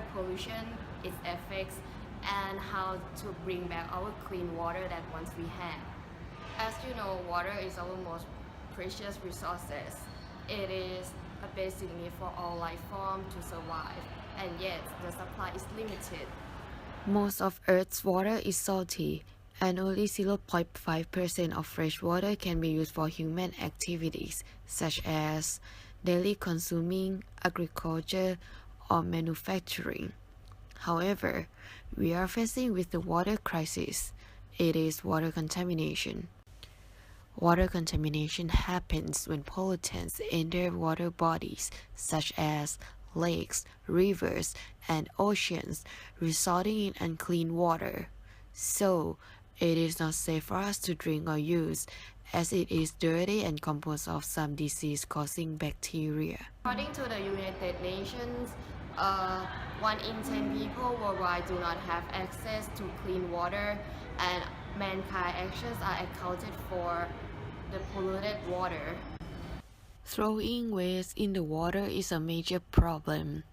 water pollution, its effects, and how to bring back our clean water that once we had. As you know, water is our most precious resources. It is a basic need for all life forms to survive, and yet the supply is limited. Most of Earth's water is salty, and only 0.5% of fresh water can be used for human activities such as daily consuming, agriculture, or manufacturing. However, we are facing with the water crisis. It is water contamination. Water contamination happens when pollutants enter water bodies such as lakes, rivers, and oceans, resulting in unclean water. So, it is not safe for us to drink or use, as it is dirty and composed of some disease-causing bacteria. According to the United Nations, 1 in 10 people worldwide do not have access to clean water, and mankind actions are accounted for the polluted water. Throwing waste in the water is a major problem.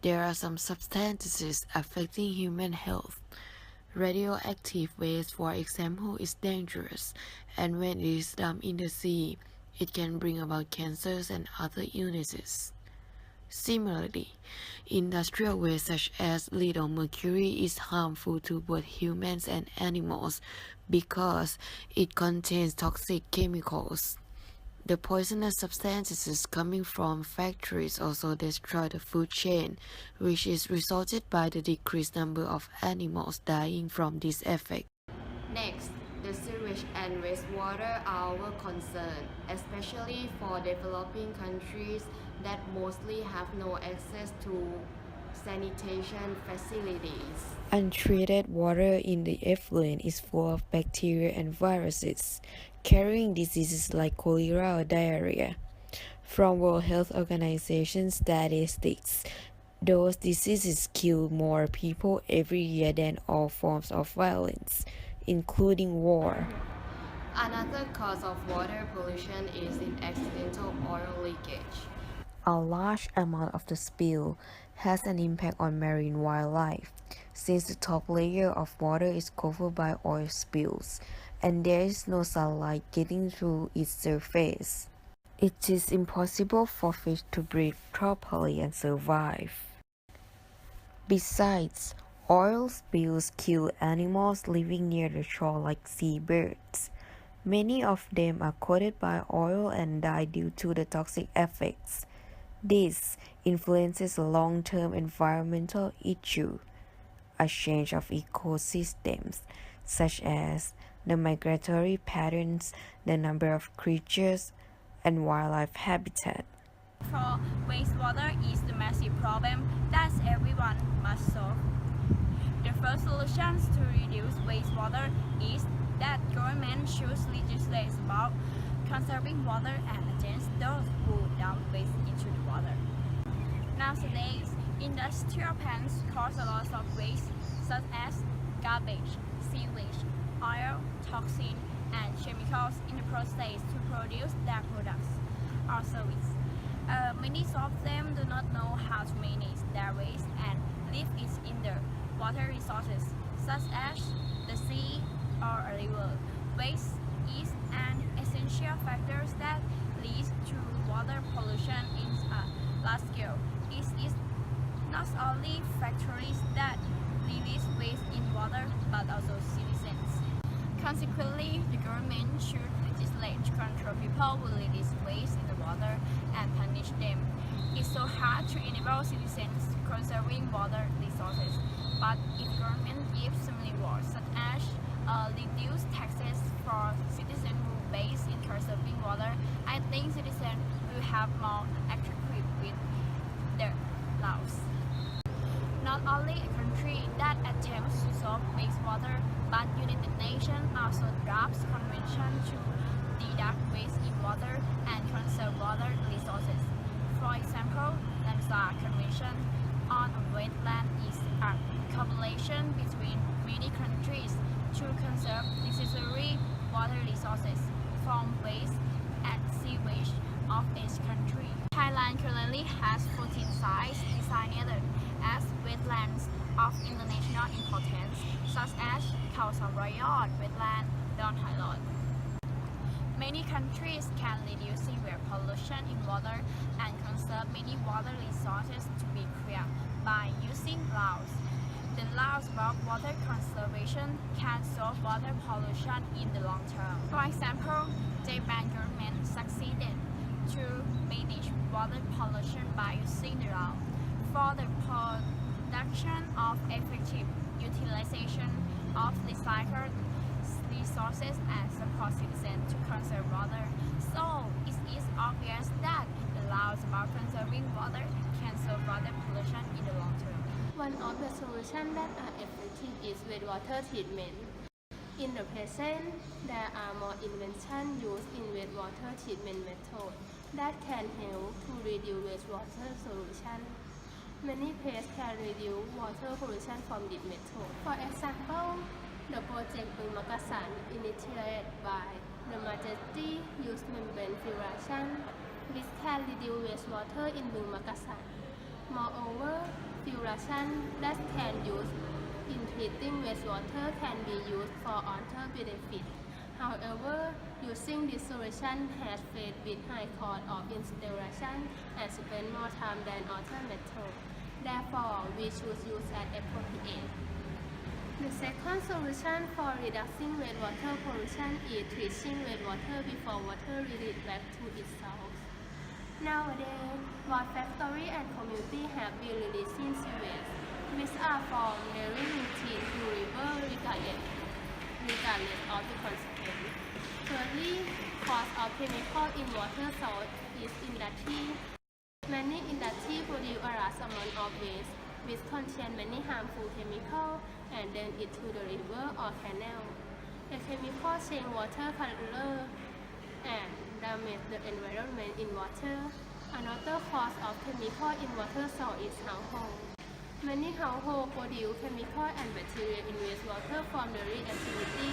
There are some substances affecting human health. Radioactive waste, for example, is dangerous, and when it is dumped in the sea, it can bring about cancers and other illnesses. Similarly, industrial waste such as lead or mercury is harmful to both humans and animals because it contains toxic chemicals. The poisonous substances coming from factories also destroy the food chain, which is resulted by the decreased number of animals dying from this effect. Next, the sewage and wastewater are our concern, especially for developing countries that mostly have no access to sanitation facilities. Untreated water in the effluent is full of bacteria and viruses, carrying diseases like cholera or diarrhea. From World Health Organization statistics, those diseases kill more people every year than all forms of violence, including war. Another cause of water pollution is in accidental oil leakage. A large amount of the spill has an impact on marine wildlife, since the top layer of water is covered by oil spills, and there is no sunlight getting through its surface. It is impossible for fish to breathe properly and survive. Besides, oil spills kill animals living near the shore like seabirds. Many of them are coated by oil and die due to the toxic effects. This influences a long-term environmental issue, a change of ecosystems, such as the migratory patterns, the number of creatures, and wildlife habitat. For wastewater is the massive problem that everyone must solve. The first solution to reduce wastewater is that government should legislate about conserving water and against those who dump waste into the water. Nowadays, industrial plants cause a lot of waste such as garbage, sewage, oil, toxin, and chemicals in the process to produce their products or service. Many of them do not know how to manage their waste and leave it in the water resources such as the sea or a river. Waste is an essential factor that leads to water pollution in a large scale. It is not only factories that release waste in water but also citizens. Consequently, the government should legislate to control people who release waste in the water and punish them. It's so hard to enable citizens conserving water resources, but if government gives some rewards such as reduce taxes for citizens who base in conserving water, I think citizens will have more active with their laws. Not only a country that attempts to solve wastewater, but United Nations also drafts convention to deduct waste in water and conserve water resources. For example, the Convention on Wetland is a collaboration between many countries to conserve necessary water resources from waste and sewage of each country. Thailand currently has 14 sites designated as wetlands of international importance, such as Khao Sam Royal wetland, Don Hai. Many countries can reduce severe pollution in water and conserve many water resources to be clear by using laws. The laws about water conservation can solve water pollution in the long term. For example, Japan government succeeded to manage water pollution by using the law for the production of effective utilization of recycled resources and support citizens to conserve water. So it is obvious that the laws about conserving water can solve water pollution in the long term. One of the solutions that are effective is wastewater treatment. In the present, there are more inventions used in wastewater treatment methods that can help to reduce wastewater solution. Many places can reduce water pollution from this method. For example, the project Eng initiated by the Majesty used membrane filtration, which can reduce wastewater in Makassan. Moreover, filtration that can use in treating wastewater can be used for other benefits. However, using this solution has faced with high cost of installation and spend more time than other methods. Therefore, we should use as appropriate. The second solution for reducing wastewater pollution is treating wastewater before water releases back to its source. Nowadays, water factories and communities have been releasing sewage, which are from daily routine to river regardless of the consequence. Thirdly, cause of chemical in water source is industry. Many industries produce a large amount of waste, which contain many harmful chemicals and then into the river or canal. The chemical change water color and damage the environment in water. Another cause of chemical in water source is household. Many households produce chemical and bacteria in wastewater from daily activity,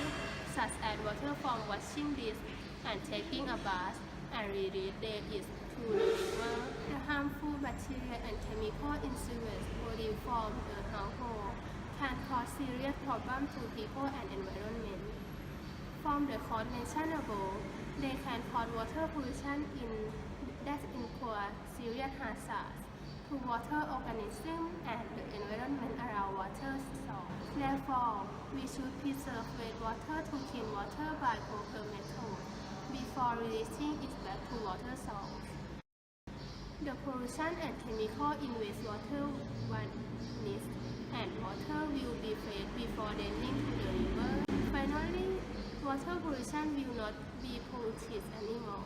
such as water from washing dishes and taking a bath, and release it to the river. The harmful bacteria and chemical in sewage produced from the household can cause serious problems to people and environment. From the cause mentioned above, they can cause water pollution that incurs serious hazards to water organisms and the environment around water source. Therefore, we should preserve wastewater to clean water by proper methods before releasing it back to water source. The pollution and chemical in wastewater vanish and water will be fed before they link to the river. Finally, water pollution will not be polluted anymore.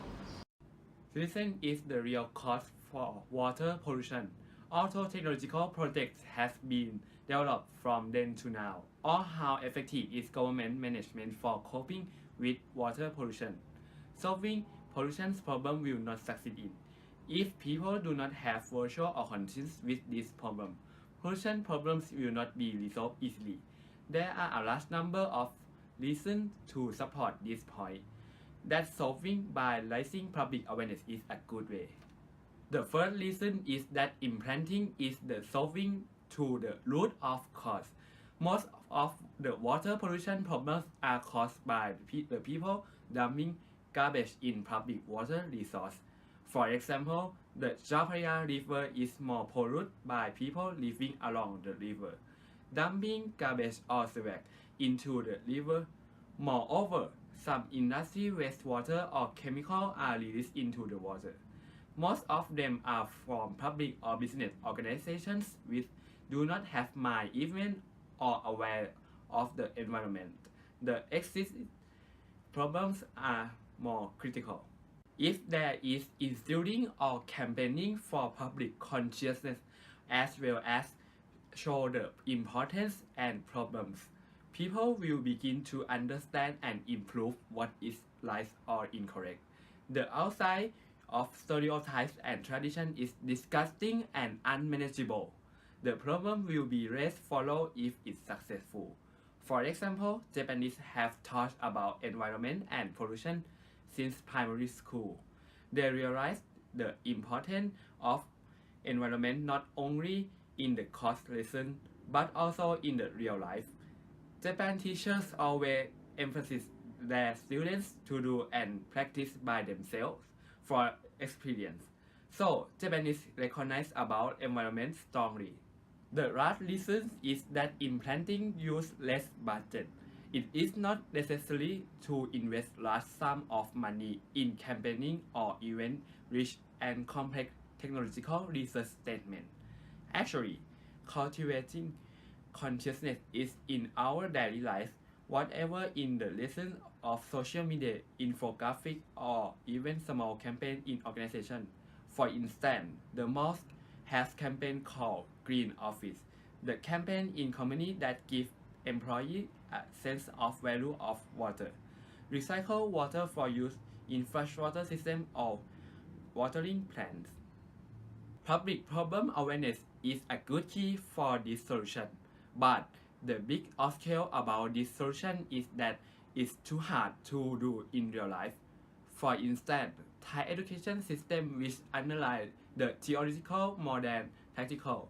Citizen is the real cause for water pollution. Although technological projects have been developed from then to now, or how effective is government management for coping with water pollution. Solving pollution problem will not succeed in if people do not have virtual or conscience with this problem. Pollution problems will not be resolved easily. There are a large number of reasons to support this point, that solving by raising public awareness is a good way. The first reason is that implanting is the solving to the root of cause. Most of the water pollution problems are caused by the people dumping garbage in public water resource. For example, the Chao Phraya River is more polluted by people living along the river, dumping garbage or sewage into the river. Moreover, some industry wastewater or chemicals are released into the water. Most of them are from public or business organizations which do not have mind even or aware of the environment. The existing problems are more critical. If there is instilling or campaigning for public consciousness as well as show the importance and problems, people will begin to understand and improve what is right or incorrect. The outside of stereotypes and tradition is disgusting and unmanageable. The problem will be less followed if it's successful. For example, Japanese have taught about environment and pollution since primary school. They realized the importance of environment not only in the course lesson, but also in the real life. Japan teachers always emphasize their students to do and practice by themselves for experience. So Japanese recognize about environment strongly. The last reason is that implanting use less budget. It is not necessary to invest large sum of money in campaigning or even rich and complex technological research statement. Actually, cultivating consciousness is in our daily life, whatever in the lesson of social media, infographic, or even small campaign in organization. For instance, the mosque has campaign called Green Office. The campaign in company that give employees a sense of value of water. Recycle water for use in freshwater system or watering plants. Public problem awareness is a good key for this solution, but the big obstacle about this solution is that it's too hard to do in real life. For instance, Thai education system which analyze the theoretical more than practical,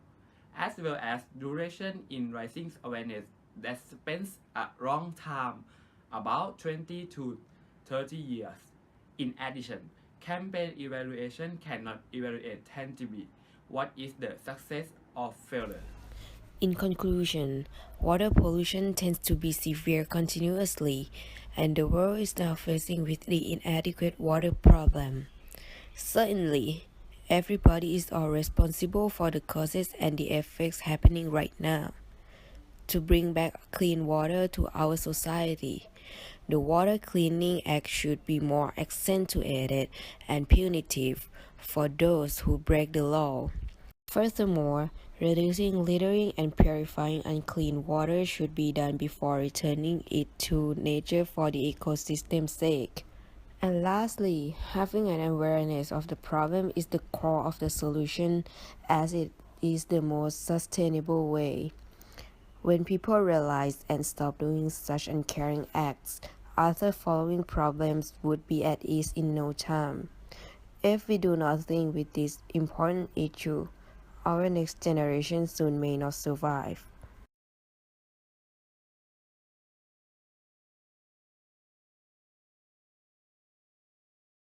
as well as duration in raising awareness that spends a long time, about 20 to 30 years. In addition, campaign evaluation cannot evaluate tangibly what is the success or failure. In conclusion, water pollution tends to be severe continuously, and the world is now facing with the inadequate water problem. Certainly, everybody is all responsible for the causes and the effects happening right now. To bring back clean water to our society, the Water Cleaning Act should be more accentuated and punitive for those who break the law. Furthermore, reducing littering and purifying unclean water should be done before returning it to nature for the ecosystem's sake. And lastly, having an awareness of the problem is the core of the solution, as it is the most sustainable way. When people realize and stop doing such uncaring acts, other following problems would be at ease in no time. If we do nothing with this important issue, our next generation soon may not survive.